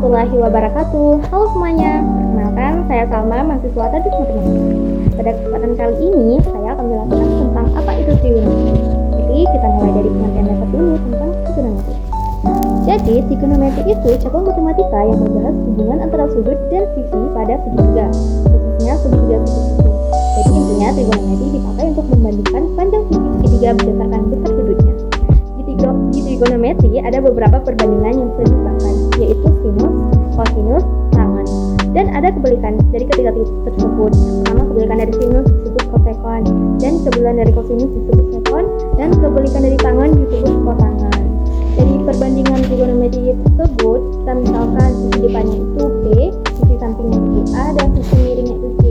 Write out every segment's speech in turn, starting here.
warahmatullahi wabarakatuh. Halo semuanya, perkenalkan saya Salma, mahasiswa Teknik Matematika. Pada kesempatan kali ini, saya akan menjelaskan tentang apa itu trigonometri. Jadi, kita mulai dari pengertian dasar dulu tentang trigonometri. Jadi, trigonometri itu cabang matematika yang membahas hubungan antara sudut dan sisi pada segitiga, khususnya segitiga sisi. Jadi, intinya trigonometri dipakai untuk membandingkan panjang sisi segitiga berdasarkan besar sudutnya. Di trigonometri ada beberapa perbandingan yang sering dipakai, yaitu sinus, kosinus, tangen. Dan ada kebalikan dari ketiga titik tersebut. Pertama, kebalikan dari sinus disebut kosekon, dan kebalikan dari kosinus disebut sekon, dan kebalikan dari tangen disebut kotangen. Dari perbandingan trigonometri tersebut, kita misalkan sisi depannya itu B, sisi sampingnya itu A, dan sisi miringnya itu C.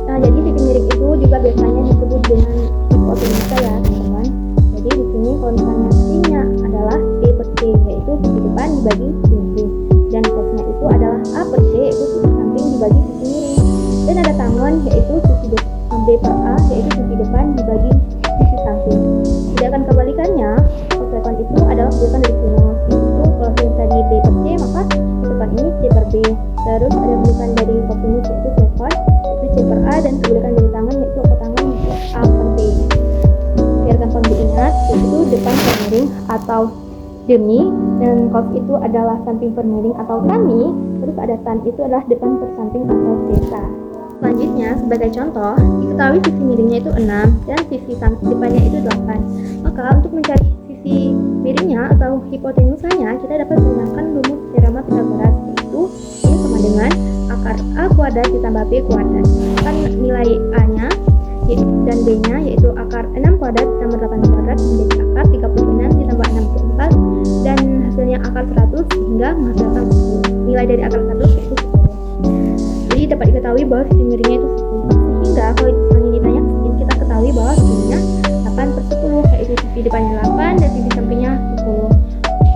Nah, jadi sisi miring itu juga biasanya disebut dengan hipotenusa ya, teman-teman. Jadi di sini kalau misalnya sisinya adalah B per C, yaitu sisi depan dibagi sisi miring, dan cosnya itu adalah A per C, yaitu sisi samping dibagi sisi miring. Dan ada tangen, yaitu sisi B per A, yaitu sisi depan dibagi sisi samping. Sedangkan kebalikannya, kosekon itu adalah kebalikan dari sinus. Itu kalau tadi B per C, maka kosekon ini C per B. Terus ada kebalikan dari kosinus, yaitu sekon, itu C per A, dan kebalikan dari tangen, yaitu kotangen, yaitu A per B. Biar gampang diingat, itu depan per miring atau demi, dan cos itu adalah samping per miring atau kami. Terus ada tan itu adalah depan per samping atau theta. Selanjutnya, sebagai contoh, diketahui sisi miringnya itu 6 dan sisi depannya itu 8. Maka untuk mencari sisi miringnya atau hipotenusanya, kita dapat menggunakan rumus teorema Pythagoras, yaitu Y sama dengan akar A kuadrat ditambah B kuadrat. Kan nilai A-nya dan B-nya yaitu akar 6 kuadrat ditambah 8 kuadrat menjadi akar 36 ditambah 64, dan hasilnya akar 100 sehingga menghasilkan 10. Nilai dari akar 100 yaitu 10. Jadi dapat diketahui bahwa sisi miringnya itu 10. Sehingga kalau misalnya ditanya, kita ketahui bahwa sisinya 8 per 10, yaitu sisi depannya 8 dan sisi sampingnya 10.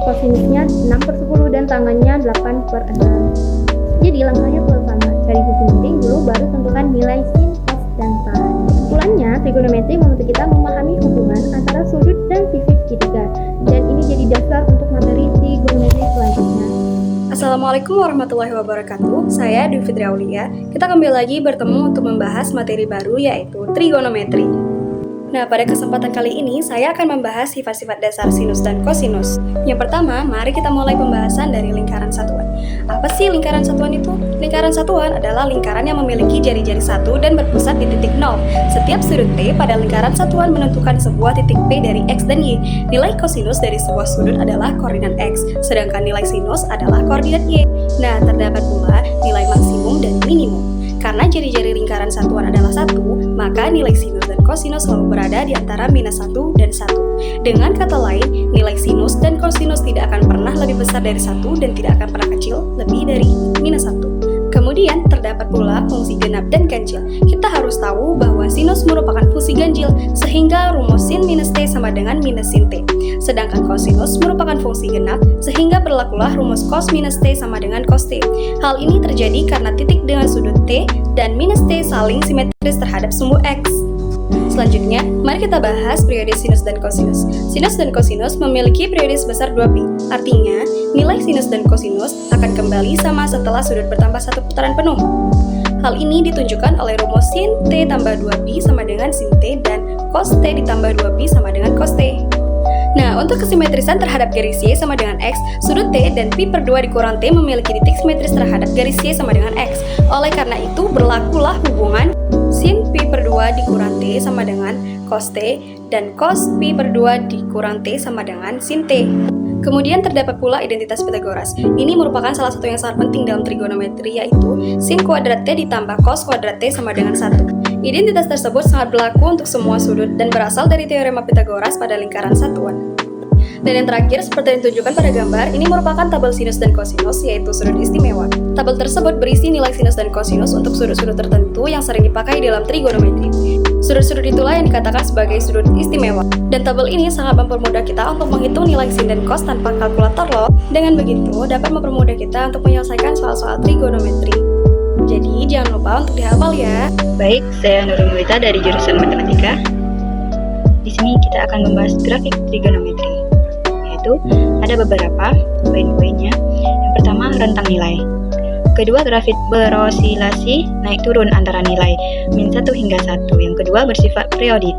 Kosinusnya 6 per 10 dan tangannya 8 per 6. Jadi langkahnya selalu sama, cari sisi miring dulu baru tentukan nilai sin, cos, dan tan. Kesimpulannya, trigonometri membantu kita memahami hubungan antara sudut dan sisi segitiga, dan ini jadi dasar untuk materi trigonometri selanjutnya. Assalamualaikum warahmatullahi wabarakatuh. Saya Dwi Fitri Aulia. Kita kembali lagi bertemu untuk membahas materi baru, yaitu trigonometri. Nah, pada kesempatan kali ini saya akan membahas sifat-sifat dasar sinus dan kosinus. Yang pertama, mari kita mulai pembahasan dari lingkaran satuan. Apa sih lingkaran satuan itu? Lingkaran satuan adalah lingkaran yang memiliki jari-jari satu dan berpusat di titik 0. Setiap sudut T pada lingkaran satuan menentukan sebuah titik P dari X dan Y. Nilai kosinus dari sebuah sudut adalah koordinat X, sedangkan nilai sinus adalah koordinat Y. Nah, terdapat pula nilai maksimum dan minimum. Karena jari-jari lingkaran satuan adalah 1, maka nilai sinus dan kosinus selalu berada di antara minus 1 dan 1. Dengan kata lain, nilai sinus dan kosinus tidak akan pernah lebih besar dari 1 dan tidak akan pernah kecil lebih dari minus 1. Kemudian, terdapat pula fungsi genap dan ganjil. Kita harus tahu bahwa sinus merupakan fungsi ganjil, sehingga rumus sin minus T sama dengan minus sin T. Sedangkan kosinus merupakan fungsi genap, sehingga berlakulah rumus cos minus T sama dengan cos T. Hal ini terjadi karena titik dengan sudut T dan minus T saling simetris terhadap sumbu X. Selanjutnya, mari kita bahas periode sinus dan kosinus. Sinus dan kosinus memiliki periode sebesar 2pi. Artinya, nilai sinus dan kosinus akan kembali sama setelah sudut bertambah satu putaran penuh. Hal ini ditunjukkan oleh rumus sin T tambah 2pi sama dengan sin T dan cos T ditambah 2pi sama dengan cos T. Nah, untuk kesimetrisan terhadap garis Y sama dengan X, sudut T dan pi per 2 dikurang T memiliki titik simetris terhadap garis Y sama dengan X. Oleh karena itu, berlakulah hubungan sin pi per 2 dikurang T sama dengan cos T, dan cos pi per 2 dikurang T sama dengan sin T. Kemudian terdapat pula identitas Pythagoras. Ini merupakan salah satu yang sangat penting dalam trigonometri, yaitu sin kuadrat T ditambah cos kuadrat T sama dengan 1. Identitas tersebut sangat berlaku untuk semua sudut dan berasal dari teorema Pythagoras pada lingkaran satuan. Dan yang terakhir, seperti yang ditunjukkan pada gambar, ini merupakan tabel sinus dan kosinus, yaitu sudut istimewa. Tabel tersebut berisi nilai sinus dan kosinus untuk sudut-sudut tertentu yang sering dipakai dalam trigonometri. Sudut-sudut itulah yang dikatakan sebagai sudut istimewa. Dan tabel ini sangat mempermudah kita untuk menghitung nilai sin dan cos tanpa kalkulator loh. Dengan begitu, dapat mempermudah kita untuk menyelesaikan soal-soal trigonometri. Jadi, jangan lupa untuk dihafal ya. Baik, saya Nurul Mulita dari jurusan Matematika. Di sini kita akan membahas grafik trigonometri, yaitu ada beberapa poin-poinnya. Yang pertama, rentang nilai. Kedua, grafik berosilasi naik turun antara nilai -1 hingga 1. Yang kedua, bersifat periodik.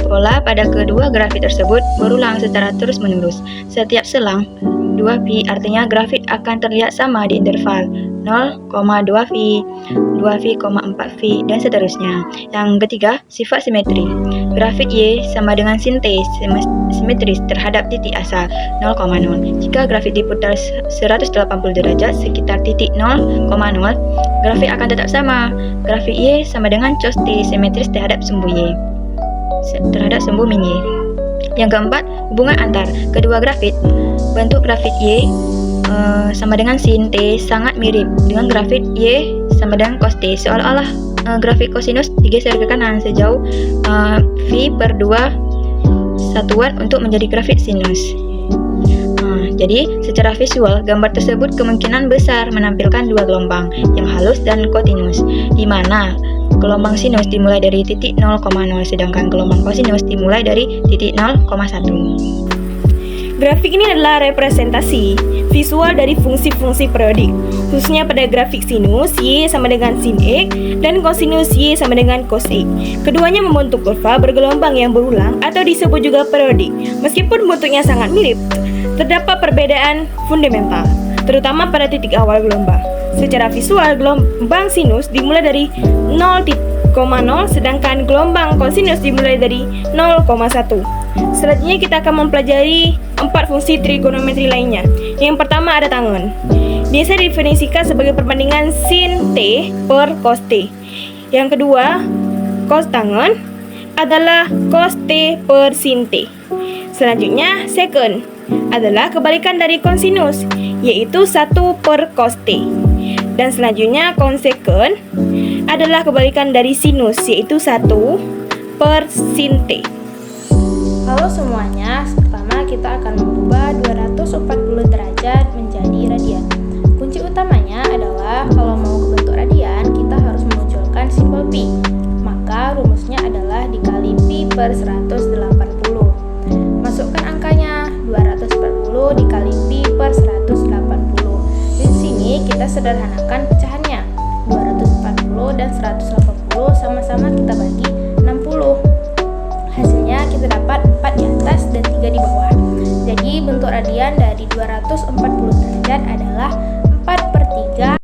Pola pada kedua grafik tersebut berulang secara terus-menerus. Setiap selang 2π artinya grafik akan terlihat sama di interval 0,2π, 2π,4π, dan seterusnya. Yang ketiga, sifat simetri. Grafik Y sama dengan sin T simetris terhadap titik asal 0,0. Jika grafik diputar 180 derajat sekitar titik 0,0, grafik akan tetap sama. Grafik Y sama dengan cos T simetris terhadap sumbu Y, terhadap sumbu min Y. Yang keempat, hubungan antar kedua grafik. Bentuk grafik Y sama dengan sin T sangat mirip dengan grafik Y sama dengan cos T, seolah-olah grafik kosinus digeser ke kanan sejauh π/2 satuan untuk menjadi grafik sinus. Jadi, secara visual, gambar tersebut kemungkinan besar menampilkan dua gelombang, yang halus dan kotinus, di mana gelombang sinus dimulai dari titik 0,0, sedangkan gelombang kosinus dimulai dari titik 0,1. Grafik ini adalah representasi visual dari fungsi-fungsi periodik, khususnya pada grafik sinus Y sama dengan sin X dan kosinus Y sama dengan cos X. Keduanya membentuk kurva bergelombang yang berulang atau disebut juga periodik. Meskipun bentuknya sangat mirip, terdapat perbedaan fundamental, terutama pada titik awal gelombang. Secara visual, gelombang sinus dimulai dari 0,0, sedangkan gelombang kosinus dimulai dari 0,1. Selanjutnya kita akan mempelajari 4 fungsi trigonometri lainnya. Yang pertama ada tangen. Biasa didefinisikan sebagai perbandingan sin T per cos T. Yang kedua, cos tangen adalah cos T per sin T. Selanjutnya, secant adalah kebalikan dari kosinus, yaitu 1 per cos T. Dan selanjutnya, konsekant adalah kebalikan dari sinus, yaitu 1 per sin T. Halo semuanya, pertama kita akan mengubah 240 derajat menjadi radian. Kunci utamanya adalah kalau mau bentuk radian, kita harus memunculkan simbol pi. Maka rumusnya adalah dikali pi per 180. Masukkan angkanya, 240 dikali pi per 180. Di sini kita sederhanakan pecahannya. 240 dan 180 sama-sama kita bagi 60. Hasilnya kita dapat 4 di atas dan 3 di bawah. Jadi bentuk radian dari 240 derajat adalah 4/3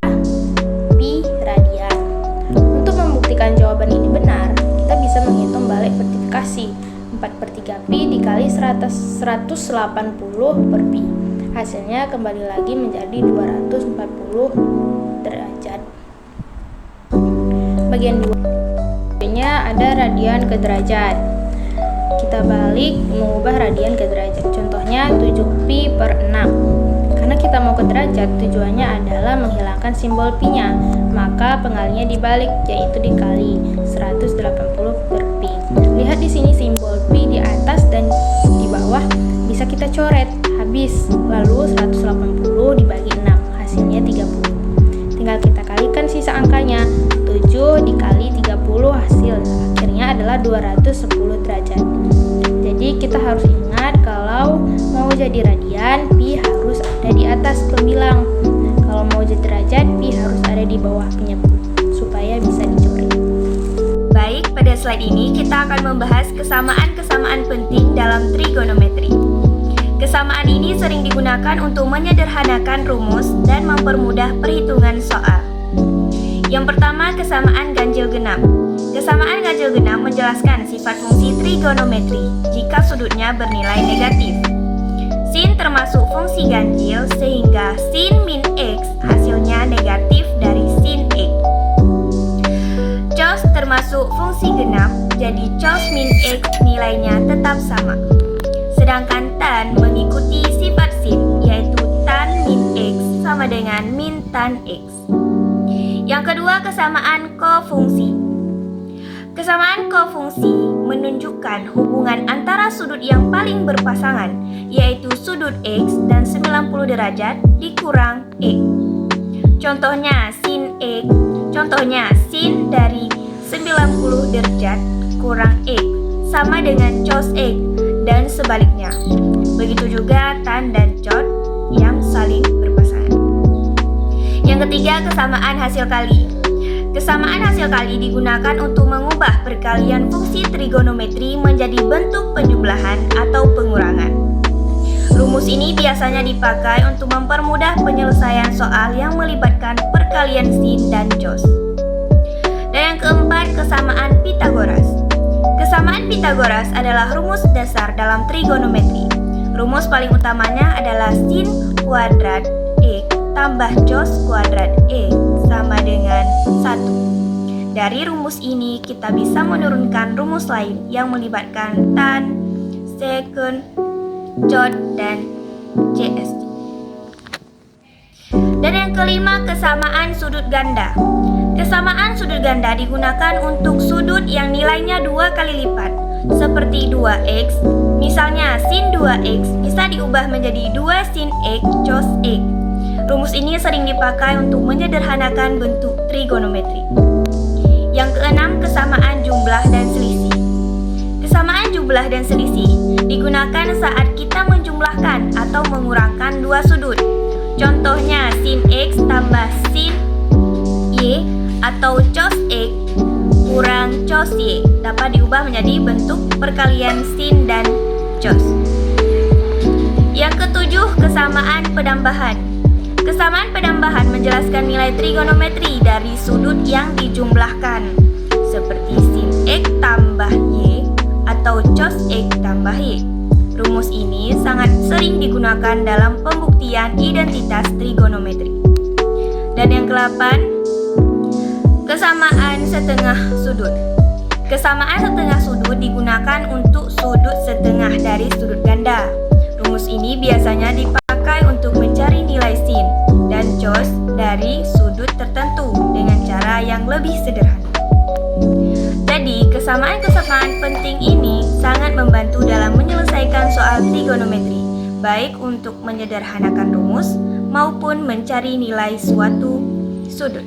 pi radian. Untuk membuktikan jawaban ini benar, kita bisa menghitung balik vertifikasi. 4/3 pi dikali 180 per pi. Hasilnya kembali lagi menjadi 240 derajat. Bagian 2-nya ada radian ke derajat. Kita balik mengubah radian ke derajat. Contohnya 7pi per 6. Karena kita mau ke derajat, tujuannya adalah menghilangkan simbol pi-nya. Maka pengalinya dibalik, yaitu dikali 180 per pi. Lihat di sini simbol pi di atas dan di bawah bisa kita coret. Habis. Lalu 180 dibagi 6, hasilnya 30. Tinggal kita kalikan sisa angkanya. 7 dikali 30 hasil akhirnya adalah 210 derajat. Jadi kita harus ingat kalau mau jadi radian, pi harus ada di atas pembilang. Kalau mau jadi derajat, pi harus ada di bawah penyebut supaya bisa dicoret. Baik, pada slide ini kita akan membahas kesamaan-kesamaan penting dalam trigonometri. Kesamaan ini sering digunakan untuk menyederhanakan rumus dan mempermudah perhitungan soal. Yang pertama, kesamaan ganjil genap. Kesamaan ganjil genap menjelaskan sifat fungsi trigonometri jika sudutnya bernilai negatif. Sin termasuk fungsi ganjil sehingga sin min x hasilnya negatif dari sin x. Cos termasuk fungsi genap, jadi cos min x nilainya tetap sama. Sedangkan tan mengikuti sifat sin, yaitu tan min x sama dengan min tan x. Yang kedua, kesamaan kofungsi. Kesamaan kofungsi menunjukkan hubungan antara sudut yang paling berpasangan, yaitu sudut x dan 90 derajat dikurang x. Contohnya sin dari 90 derajat kurang x sama dengan cos x dan sebaliknya. Begitu juga tan dan cot yang saling berpasangan. Yang ketiga, kesamaan hasil kali. Kesamaan hasil kali digunakan untuk mengubah perkalian fungsi trigonometri menjadi bentuk penjumlahan atau pengurangan. Rumus ini biasanya dipakai untuk mempermudah penyelesaian soal yang melibatkan perkalian sin dan cos. Dan yang keempat, kesamaan Pythagoras. Kesamaan Pythagoras adalah rumus dasar dalam trigonometri. Rumus paling utamanya adalah sin kuadrat X tambah cos kuadrat E sama dengan 1. Dari rumus ini kita bisa menurunkan rumus lain yang melibatkan tan, secant, cot, dan cs. Dan yang kelima, kesamaan sudut ganda. Kesamaan sudut ganda digunakan untuk sudut yang nilainya 2 kali lipat, seperti 2x. Misalnya sin 2x bisa diubah menjadi 2 sin x cos x. Rumus ini sering dipakai untuk menyederhanakan bentuk trigonometri. Yang keenam, kesamaan jumlah dan selisih. Kesamaan jumlah dan selisih digunakan saat kita menjumlahkan atau mengurangkan dua sudut. Contohnya sin x tambah sin y atau cos x kurang cos y dapat diubah menjadi bentuk perkalian sin dan cos. Yang ketujuh, kesamaan penambahan. Kesamaan penambahan menjelaskan nilai trigonometri dari sudut yang dijumlahkan, seperti sin x tambah y atau cos x tambah y. Rumus ini sangat sering digunakan dalam pembuktian identitas trigonometri. Dan yang ke-8, kesamaan setengah sudut. Kesamaan setengah sudut digunakan untuk sudut setengah dari sudut ganda. Rumus ini biasanya dipakai untuk mencari nilai sin dan cos dari sudut tertentu dengan cara yang lebih sederhana. Jadi, kesamaan-kesamaan penting ini sangat membantu dalam menyelesaikan soal trigonometri, baik untuk menyederhanakan rumus maupun mencari nilai suatu sudut.